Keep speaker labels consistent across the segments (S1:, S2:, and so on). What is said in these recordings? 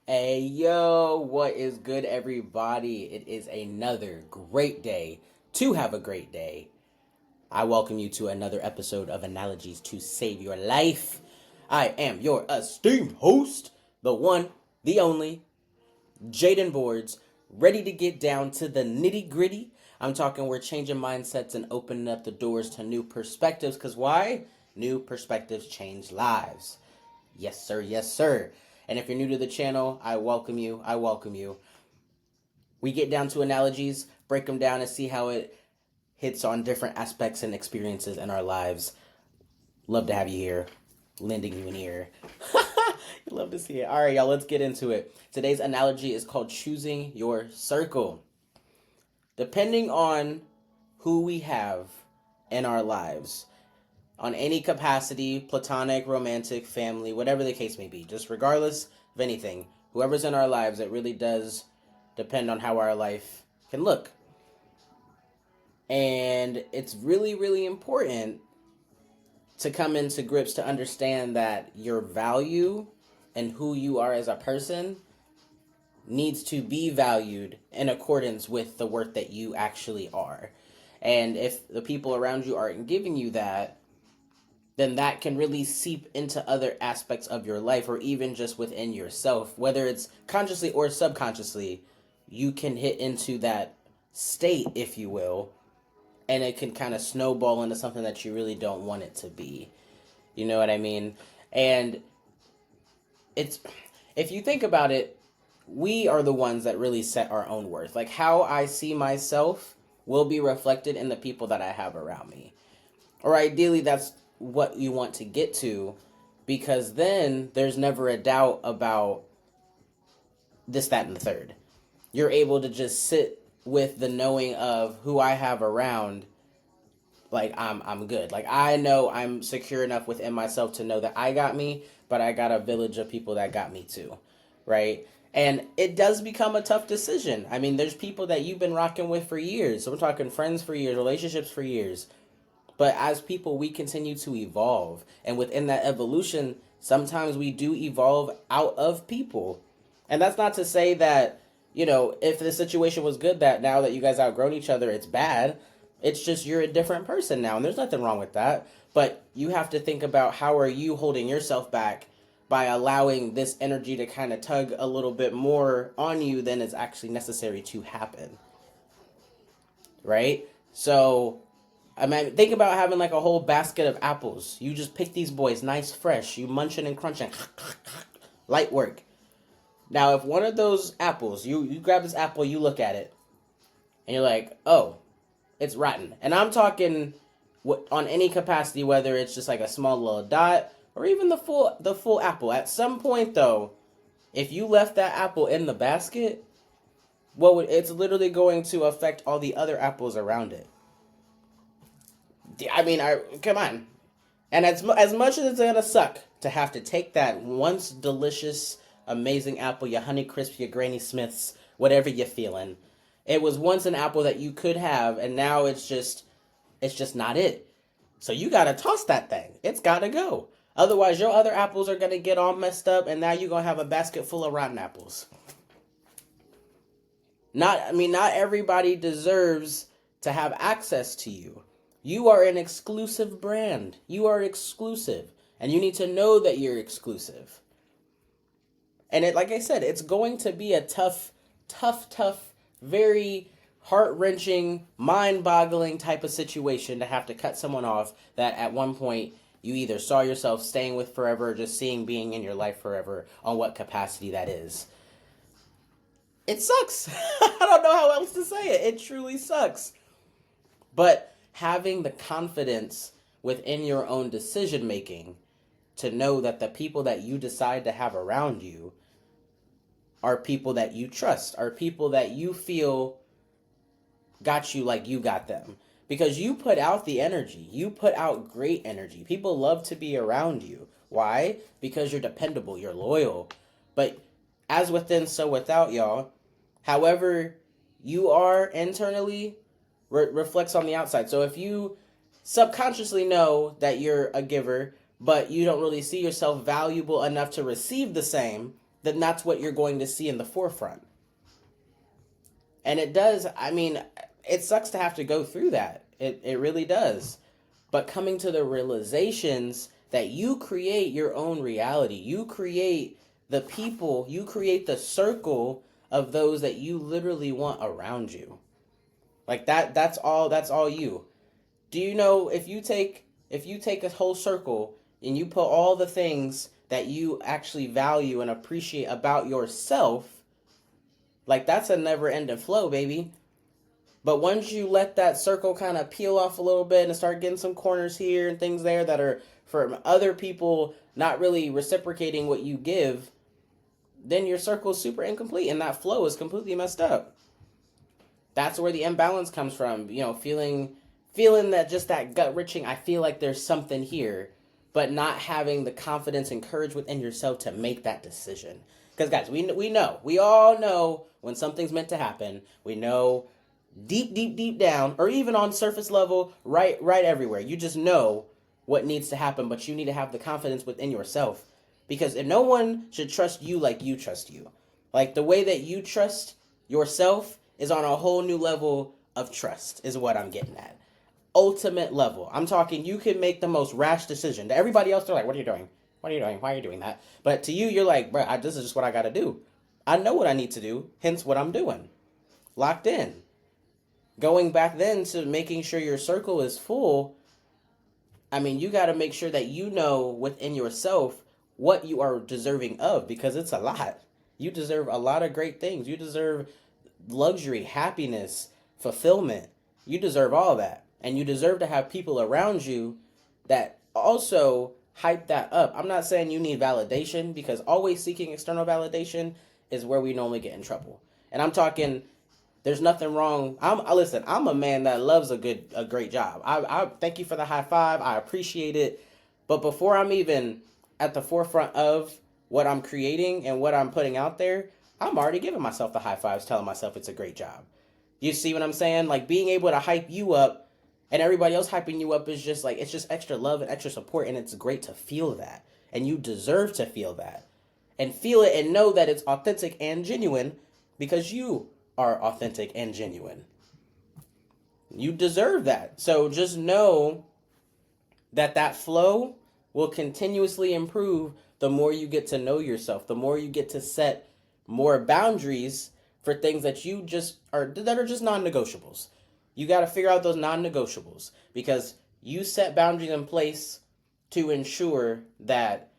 S1: Hey yo, what is good, everybody? It is another great day to have a great day. I welcome you to another episode of Analogies to Save Your Life. I am your esteemed host, the one, the only, Jaden Boards, ready to get down to the nitty gritty. I'm talking we're changing mindsets and opening up the doors to new perspectives, because why? New perspectives change lives. Yes, sir. Yes, sir. And if you're new to the channel, I welcome you. I welcome you. We get down to analogies, break them down, and see how it hits on different aspects and experiences in our lives. Love to have you here, lending you an ear. Love to see it. All right, y'all, let's get into it. Today's analogy is called choosing your circle. Depending on who we have in our lives, on any capacity, platonic, romantic, family, whatever the case may be, just regardless of anything, whoever's in our lives, it really does depend on how our life can look. And it's really, really important to come into grips to understand that your value and who you are as a person needs to be valued in accordance with the worth that you actually are. And if the people around you aren't giving you that, then that can really seep into other aspects of your life or even just within yourself, whether it's consciously or subconsciously. You can hit into that state, if you will, and it can kind of snowball into something that you really don't want it to be. You know what I mean? And it's, if you think about it, we are the ones that really set our own worth. Like, how I see myself will be reflected in the people that I have around me. Or ideally, that's what you want to get to, because then there's never a doubt about this, that, and the third. You're able to just sit with the knowing of who I have around. Like, I'm good. Like, I know I'm secure enough within myself to know that I got me, but I got a village of people that got me too, right? And it does become a tough decision. I mean, there's people that you've been rocking with for years. So we're talking friends for years, relationships for years. But as people, we continue to evolve. And within that evolution, sometimes we do evolve out of people. And that's not to say that, if the situation was good, that now that you guys outgrown each other, it's bad. It's just you're a different person now. And there's nothing wrong with that. But you have to think about, how are you holding yourself back by allowing this energy to kind of tug a little bit more on you than is actually necessary to happen. Right? So, I mean, think about having like a whole basket of apples. You just pick these boys, nice, fresh. You munching and crunching. Light work. Now, if one of those apples, you grab this apple, you look at it, and you're like, oh, it's rotten. And I'm talking on any capacity, whether it's just like a small little dot or even the full apple. At some point, though, if you left that apple in the basket, it's literally going to affect all the other apples around it. I mean, come on. And as much as it's gonna suck to have to take that once delicious, amazing apple, your Honey Crisp, your Granny Smiths, whatever you're feeling, it was once an apple that you could have, and now it's just not it. So you gotta toss that thing. It's gotta go. Otherwise, your other apples are gonna get all messed up, and now you're gonna have a basket full of rotten apples. Not everybody deserves to have access to you. You are an exclusive brand. You are exclusive. And you need to know that you're exclusive. And like I said, it's going to be a tough, very heart-wrenching, mind-boggling type of situation to have to cut someone off that at one point you either saw yourself staying with forever or just being in your life forever, on what capacity that is. It sucks. I don't know how else to say it. It truly sucks. But having the confidence within your own decision making to know that the people that you decide to have around you are people that you trust, are people that you feel got you like you got them. Because you put out the energy. You put out great energy. People love to be around you. Why? Because you're dependable, you're loyal. But as within, so without, y'all. However you are internally reflects on the outside. So if you subconsciously know that you're a giver, but you don't really see yourself valuable enough to receive the same, then that's what you're going to see in the forefront. And it does, I mean, it sucks to have to go through that. It really does. But coming to the realizations that you create your own reality. You create the people, you create the circle of those that you literally want around you. Like that's all you. Do you know if you take a whole circle and you put all the things that you actually value and appreciate about yourself, like that's a never-ending flow, baby. But once you let that circle kind of peel off a little bit and start getting some corners here and things there that are from other people not really reciprocating what you give, then your circle is super incomplete and that flow is completely messed up. That's where the imbalance comes from, feeling that just that gut wrenching, I feel like there's something here, but not having the confidence and courage within yourself to make that decision. Because guys, we all know when something's meant to happen. We know deep down, or even on surface level, right everywhere. You just know what needs to happen, but you need to have the confidence within yourself. Because if no one should trust you like you trust you. Like the way that you trust yourself is on a whole new level of trust, is what I'm getting at. Ultimate level. I'm talking you can make the most rash decision. To everybody else, they're like, what are you doing? What are you doing? Why are you doing that? But to you, you're like, bro, this is just what I got to do. I know what I need to do, hence what I'm doing. Locked in. Going back then to making sure your circle is full, I mean, you got to make sure that you know within yourself what you are deserving of, because it's a lot. You deserve a lot of great things. You deserve luxury, happiness, fulfillment. You deserve all that. And you deserve to have people around you that also hype that up. I'm not saying you need validation, because always seeking external validation is where we normally get in trouble. And I'm talking, there's nothing wrong. Listen, I'm a man that loves a great job. I thank you for the high five. I appreciate it. But before I'm even at the forefront of what I'm creating and what I'm putting out there, I'm already giving myself the high fives, telling myself it's a great job. You see what I'm saying? Like being able to hype you up and everybody else hyping you up is just like, it's just extra love and extra support. And it's great to feel that. And you deserve to feel that. And feel it and know that it's authentic and genuine, because you are authentic and genuine. You deserve that. So just know that flow will continuously improve the more you get to know yourself, the more you get to set more boundaries for things that you just are just non-negotiables. You got to figure out those non-negotiables, because you set boundaries in place to ensure that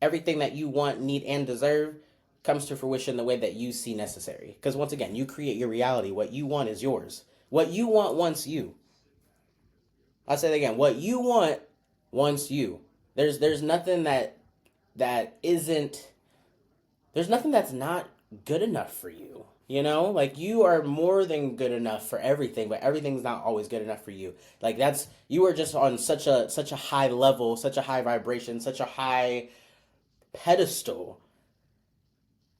S1: everything that you want, need, and deserve comes to fruition the way that you see necessary. Because once again, you create your reality. What you want is yours. What you want wants you. I'll say it again. What you want wants you. There's nothing there's nothing that's not good enough for you. Like you are more than good enough for everything, but everything's not always good enough for you. Like you are just on such a high level, such a high vibration, such a high pedestal.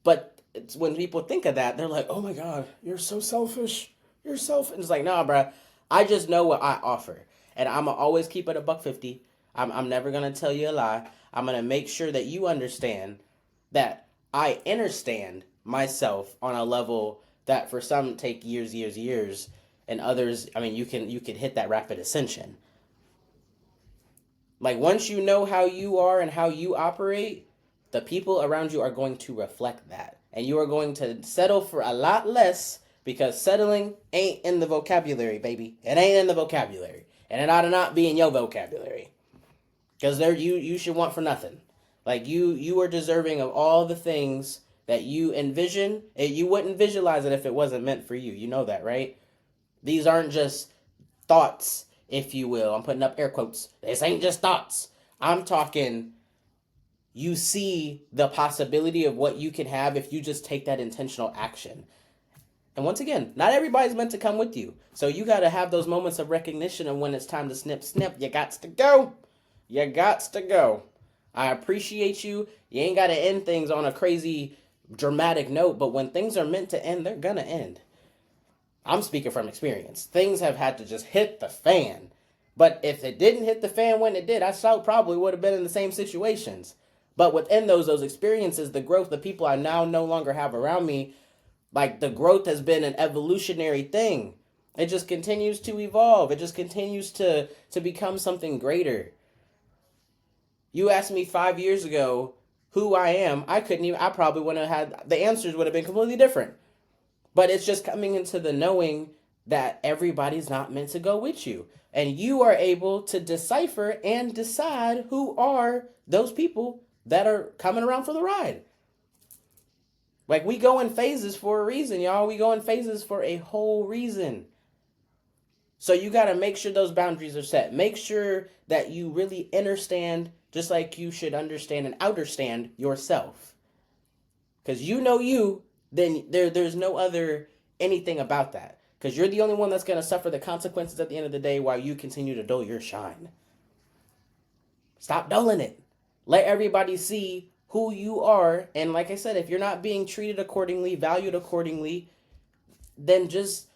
S1: But it's when people think of that, they're like, oh my God, you're so selfish. You're selfish. And it's like, nah, bro, I just know what I offer. And I'm going to always keep it $1.50. I'm never going to tell you a lie. I'm going to make sure that you understand that I understand myself on a level that for some take years, and others, I mean, you could hit that rapid ascension. Like once you know how you are and how you operate, the people around you are going to reflect that. And you are going to settle for a lot less, because settling ain't in the vocabulary, baby. It ain't in the vocabulary. And it ought to not be in your vocabulary. Because you should want for nothing. Like you are deserving of all the things that you envision. You wouldn't visualize it if it wasn't meant for you. You know that, right? These aren't just thoughts, if you will. I'm putting up air quotes. This ain't just thoughts. I'm talking, you see the possibility of what you can have if you just take that intentional action. And once again, not everybody's meant to come with you. So you got to have those moments of recognition, and when it's time to snip, you got to go. You got to go. I appreciate you. You ain't got to end things on a crazy dramatic note, but when things are meant to end, they're going to end. I'm speaking from experience. Things have had to just hit the fan. But if it didn't hit the fan when it did, I probably would have been in the same situations. But within those experiences, the growth, the people I now no longer have around me, like the growth has been an evolutionary thing. It just continues to evolve. It just continues to become something greater. You asked me 5 years ago who I am, I probably wouldn't have had, the answers would have been completely different. But it's just coming into the knowing that everybody's not meant to go with you. And you are able to decipher and decide who are those people that are coming around for the ride. Like, we go in phases for a reason, y'all. We go in phases for a whole reason. So you got to make sure those boundaries are set. Make sure that you really understand, just like you should understand and understand yourself. Because you know you, then there's no other anything about that. Because you're the only one that's going to suffer the consequences at the end of the day while you continue to dull your shine. Stop dulling it. Let everybody see who you are. And like I said, if you're not being treated accordingly, valued accordingly, then just,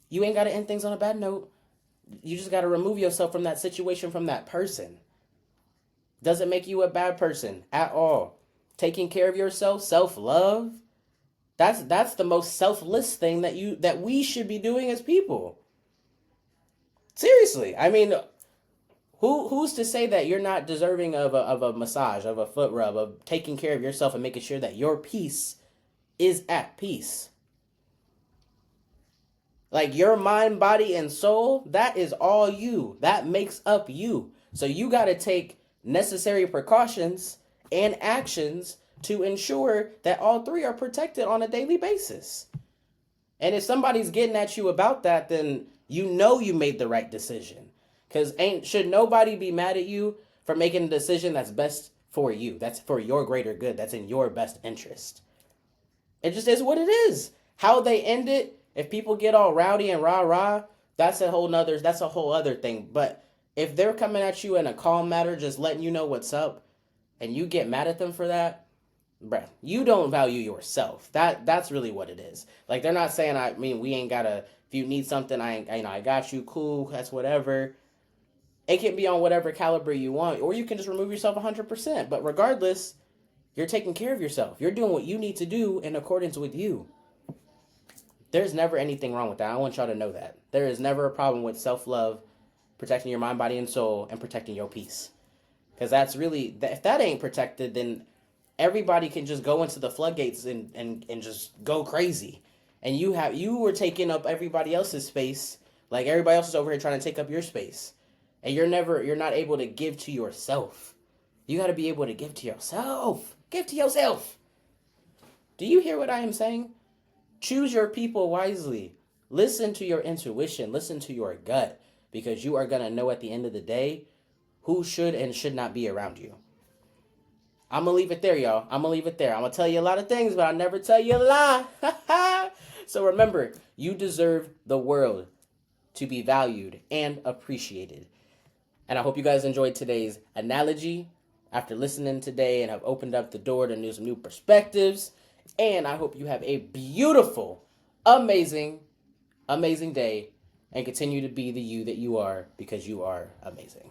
S1: you ain't got to end things on a bad note. You just got to remove yourself from that situation, from that person. Doesn't make you a bad person at all. Taking care of yourself, self-love, that's the most selfless thing that we should be doing as people. Seriously. I mean, who's to say that you're not deserving of a massage, of a foot rub, of taking care of yourself and making sure that your peace is at peace? Like, your mind, body, and soul, that is all you. That makes up you. So you got to take necessary precautions and actions to ensure that all three are protected on a daily basis. And if somebody's getting at you about that, then you know you made the right decision. Because should nobody be mad at you for making a decision that's best for you, that's for your greater good, that's in your best interest. It just is what it is. How they end it, if people get all rowdy and rah-rah, that's a whole other thing. But if they're coming at you in a calm manner, just letting you know what's up, and you get mad at them for that, bruh, you don't value yourself. That's really what it is. Like, they're not saying, I mean, we ain't gotta, if you need something, I got you, cool, that's whatever. It can be on whatever caliber you want, or you can just remove yourself 100%. But regardless, you're taking care of yourself. You're doing what you need to do in accordance with you. There's never anything wrong with that. I want y'all to know that. There is never a problem with self-love, protecting your mind, body, and soul, and protecting your peace. Because that's really, if that ain't protected, then everybody can just go into the floodgates and just go crazy. And you were taking up everybody else's space, like everybody else is over here trying to take up your space. And you're not able to give to yourself. You got to be able to give to yourself. Give to yourself. Do you hear what I am saying? Choose your people wisely. Listen to your intuition. Listen to your gut. Because you are going to know at the end of the day who should and should not be around you. I'm going to leave it there, y'all. I'm going to leave it there. I'm going to tell you a lot of things, but I'll never tell you a lie. So remember, you deserve the world to be valued and appreciated. And I hope you guys enjoyed today's analogy after listening today and have opened up the door to some new perspectives. And I hope you have a beautiful, amazing, amazing day and continue to be the you that you are, because you are amazing.